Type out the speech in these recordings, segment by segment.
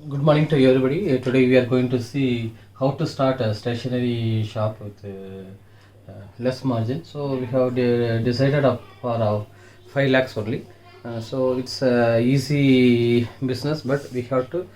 Good morning to everybody. Today we are going to see how to start a stationery shop with less margin. So we have decided for 5 lakhs only. So it's a easy business, but we have to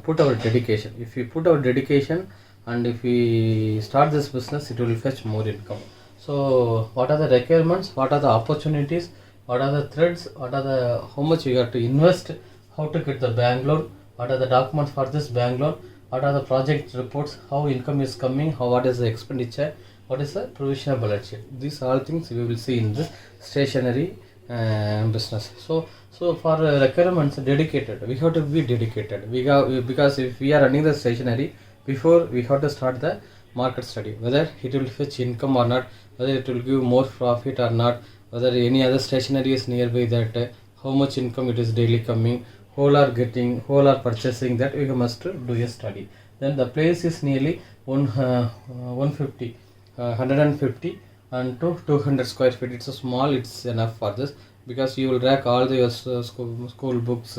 put our dedication. If we put our dedication and if we start this business, it will fetch more income. So what are the requirements? What are the opportunities? What are the threads? What are the how much you have to invest? How to get the bank loan? What are the documents for this bank loan? What are the project reports? How income is coming? What is the expenditure? What is the provisional balance sheet? These all things we will see in this stationery business. So for requirements dedicated, we have to be dedicated. Because if we are running the stationery, before we have to start the market study, whether it will fetch income or not, whether it will give more profit or not, whether any other stationery is nearby that how much income it is daily coming, whole are purchasing, that we must do a study. Then the place is nearly 150 150 and to 200 square feet. It's a small, it's enough for this, because you will rack all the school books,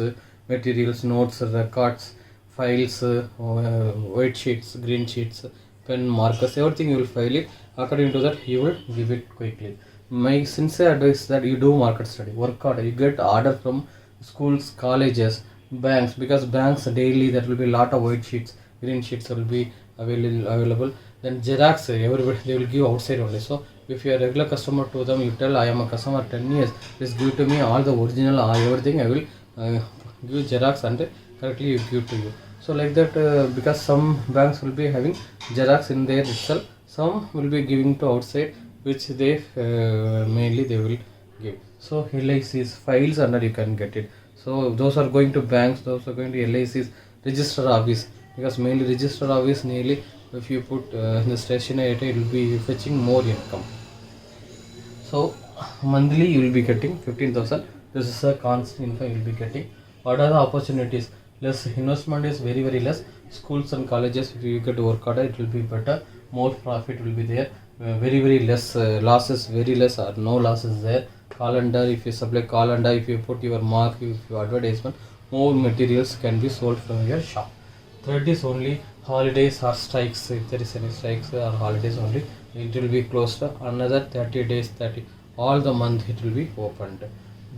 materials, notes, records, files, white sheets, green sheets, pen, markers, everything you will file it. According to that you will give it quickly. My sincere advice that you do market study, work hard, you get order from schools, colleges, banks, because banks daily there will be lot of white sheets, green sheets will be available. Then Xerox, everybody they will give outside only. So if you are a regular customer to them, you tell I am a customer 10 years, please give to me all the original everything, I will give Xerox and correctly you give to you. So like that, because some banks will be having Xerox in there itself, some will be giving to outside, which they mainly they will give. So LIC's files under you can get it. So those are going to banks, those are going to LIC's register office, because mainly register office nearly if you put the stationery it will be fetching more income. So monthly you will be getting 15,000. This is a constant income you will be getting. What are the opportunities? Less investment is very less. Schools and colleges, if you get work order, it will be better. More profit will be there. Very less losses, very less or no losses there. Calendar, if you supply calendar, if you put your mark, if you advertisement, more materials can be sold from your shop. Third is only holidays or strikes. If there is any strikes or holidays only, it will be closed. Another 30 days, 30 all the month it will be opened.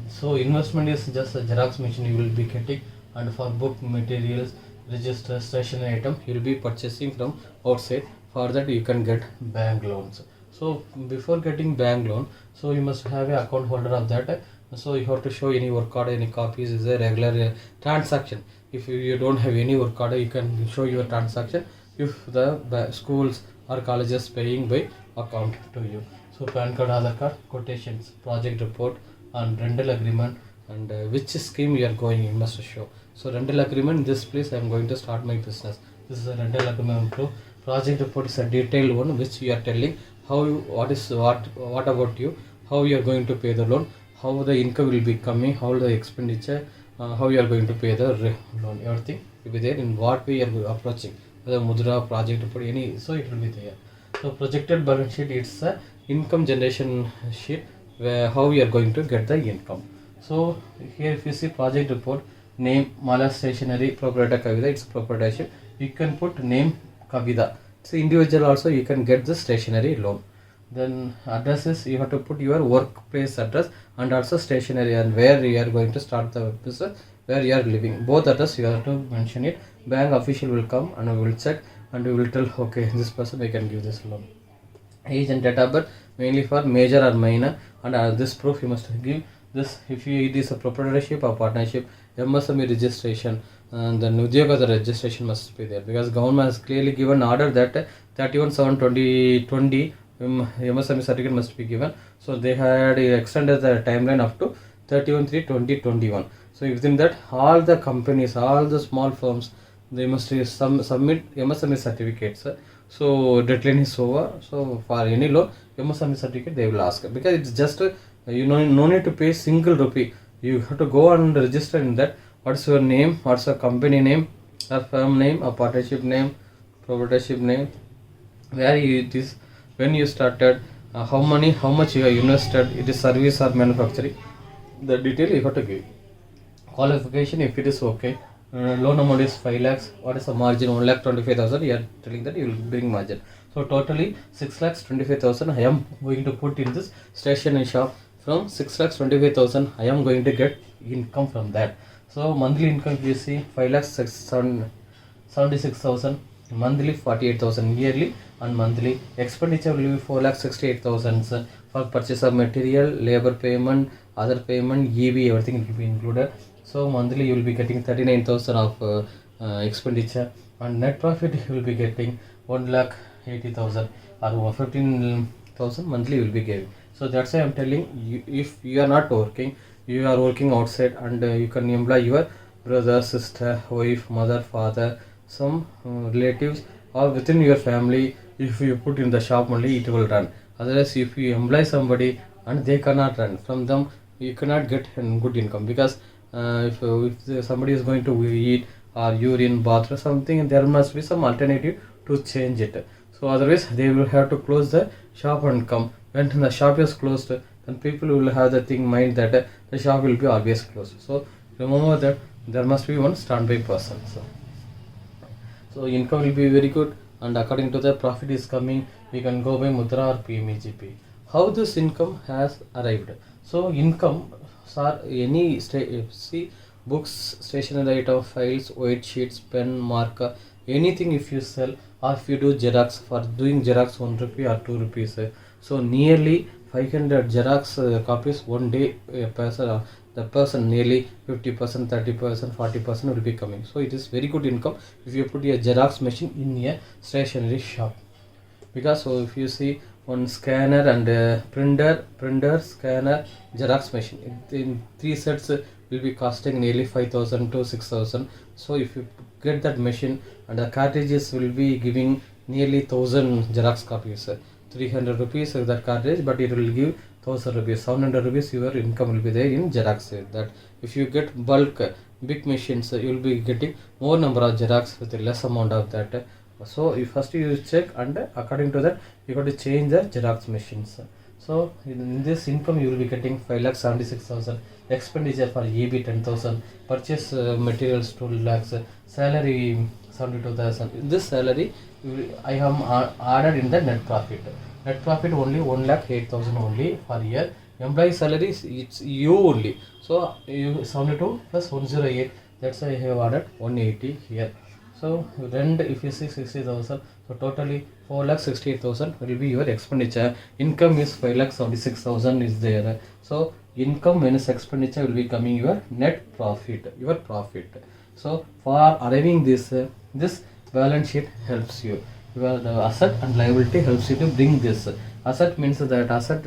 So investment is just a Xerox machine you will be getting, and for book materials, register, stationery item you will be purchasing from outside. For that you can get bank loans. So before getting bank loan, so you must have a account holder of that. So you have to show any work order, any copies, is a regular transaction. If you don't have any work order, you can show your transaction if the schools or colleges paying by account to you. So PAN card, Aadhaar card, quotations, project report, and rental agreement, and which scheme you are going, you must show. So rental agreement, this place I am going to start my business. This is a rental agreement proof. Project report is a detailed one which you are telling how what about you, how you are going to pay the loan, how the income will be coming, how the expenditure, how you are going to pay the loan, everything will be there, in what way you are approaching, whether mudra, project report, any, so it will be there. So projected balance sheet, it's a income generation sheet where how you are going to get the income. So here if you see project report, name Mala Stationery Proprietor Kavida, it's proprietorship. You can put name Kavida. So individual also you can get the stationery loan. Then addresses, you have to put your workplace address and also stationery and where you are going to start the business, where you are living. Both address you have to mention it. Bank official will come and we will check and we will tell okay this person we can give this loan. Age and date of birth mainly for major or minor, and this proof you must give this. If it is a proprietorship or partnership, MSME registration, and then Udyogata registration must be there, because government has clearly given order that 31/7/2020 MSME certificate must be given. So they had extended the timeline up to 31/3/2021. So within that all the companies, all the small firms, they must submit MSME certificates. So deadline is over. So for any loan, MSME certificate they will ask, because it's just no need to pay single rupee. You have to go and register in that. What's your name? What's your company name? A firm name? A partnership name? Proprietorship name? Where it is? When you started? How much you have invested? It is service or manufacturing? The detail you have to give. Qualification, if it is okay, loan amount is 5 lakhs. What is the margin? 1,25,000. You are telling that you will bring margin. So totally 6,25,000 I am going to put in this stationery shop. From 6,25,000 I am going to get income from that. So monthly income you see 5,76,000, monthly 48,000 yearly, and monthly expenditure will be 4,68,000 for purchase of material, labor payment, other payment, EV, everything will be included. So monthly you will be getting 39,000 of expenditure, and net profit you will be getting 1,80,000 or 15,000 monthly you will be getting. So that's why I'm telling you, if you are not working, you are working outside, and you can employ your brother, sister, wife, mother, father, some relatives, or within your family. If you put in the shop only, it will run. Otherwise, if you employ somebody and they cannot run, from them you cannot get good income, because if somebody is going to eat or urine, bath or something, there must be some alternative to change it. So otherwise they will have to close the shop and come. When the shop is closed, then people will have the thing mind that the shop will be always closed. So remember that there must be one standby person. So income will be very good, and according to the profit is coming, we can go by Mudra or PMEGP. How this income has arrived? So income are any see books, stationery item, files, white sheets, pen, marker, anything if you sell, or if you do Xerox, for doing Xerox 1 rupee or 2 rupees. So nearly 500 Xerox copies one day, the person nearly 50%, 30%, 40% will be coming. So it is very good income if you put a Xerox machine in a stationery shop. Because so if you see one scanner and printer, scanner, Xerox machine, in 3 sets will be costing nearly 5,000 to 6,000. So if you get that machine, and the cartridges will be giving nearly 1,000 Xerox copies, 300 rupees that cartridge, but it will give 1,000 rupees, 700 rupees your income will be there in Xerox. That if you get bulk big machines, you will be getting more number of Xerox with less amount of that. So you first you check, and according to that you got to change the Xerox machines. So in this income you will be getting 5,76,000, expenditure for EB 10,000, purchase materials 2 lakhs, salary 72,000. This salary I have added in the net profit. Net profit only 1,08,000 only per year. Employee salary it's you only. So you 72 plus 108. That's why I have added 180 here. So rent if you see 60,000. So totally 4,68,000 will be your expenditure. Income is 5,76,000 is there. So income minus expenditure will be coming your net profit, your profit. So for arriving this this balance sheet helps you. Your the asset and liability helps you to bring this. Asset means that asset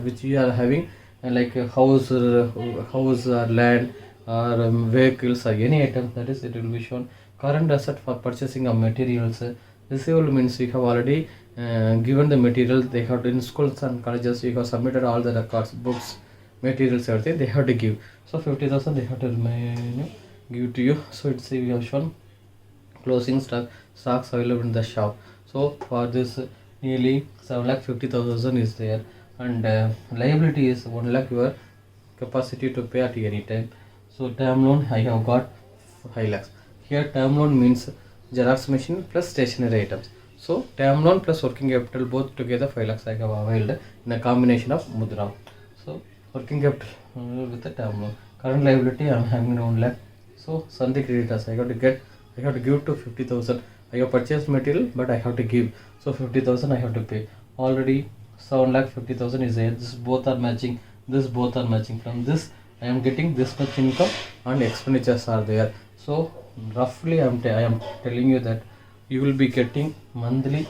which you are having, like a house or land or vehicles or any item, that is it will be shown. Current asset for purchasing of materials. Receivable means you have already given the material. They have in schools and colleges you have submitted all the records, books, materials, everything they have to give. So 50,000 they have to give to you. So it's we have shown closing stocks available in the shop. So for this nearly 7,50,000 is there, and liability is 1 lakh your capacity to pay at any time. So term loan I have got 5 lakhs. Here term loan means Xerox machine plus stationery items. So term loan plus working capital both together 5 lakhs I have availed in a combination of Mudra. So working capital with the term loan. Current liability I am having 1 lakh. So Sunday creditors I have to give to 50,000. I have purchased material but I have to give. So 50,000 I have to pay. Already 7,50,000 is there. This both are matching. This both are matching. From this I am getting this much income and expenditures are there. So roughly I am telling you that you will be getting monthly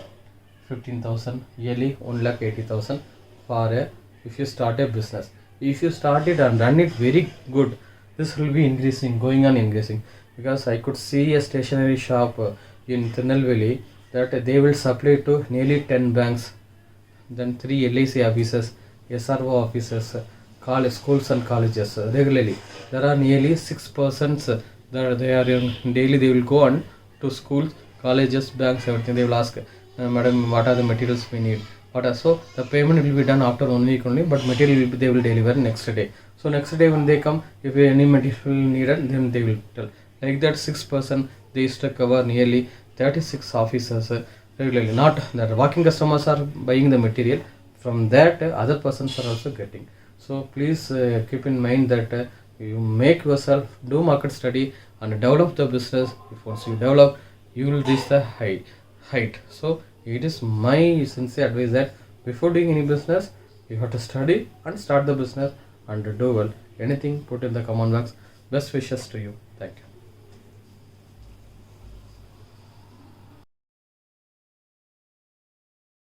15,000, yearly 1,80,000 for if you start a business. If you start it and run it very good, this will be increasing, going on increasing. Because I could see a stationery shop in Tirunelveli that they will supply to nearly 10 banks, then 3 LIC offices, SRO offices, college, schools and colleges regularly. There are nearly 6 persons that they are in daily. They will go on to schools, colleges, banks, everything. They will ask, madam, what are the materials we need? So the payment will be done after 1 week only, but material they will deliver next day. So next day when they come, if any material needed, then they will tell. Like that 6% they used to cover nearly 36 offices regularly. Not that walking customers are buying the material, from that other persons are also getting. So please keep in mind that you make yourself do market study and develop the business. If once you develop, you will reach the height. So it is my sincere advice that before doing any business, you have to study and start the business and do well. Anything, put in the comment box. Best wishes to you. Thank you.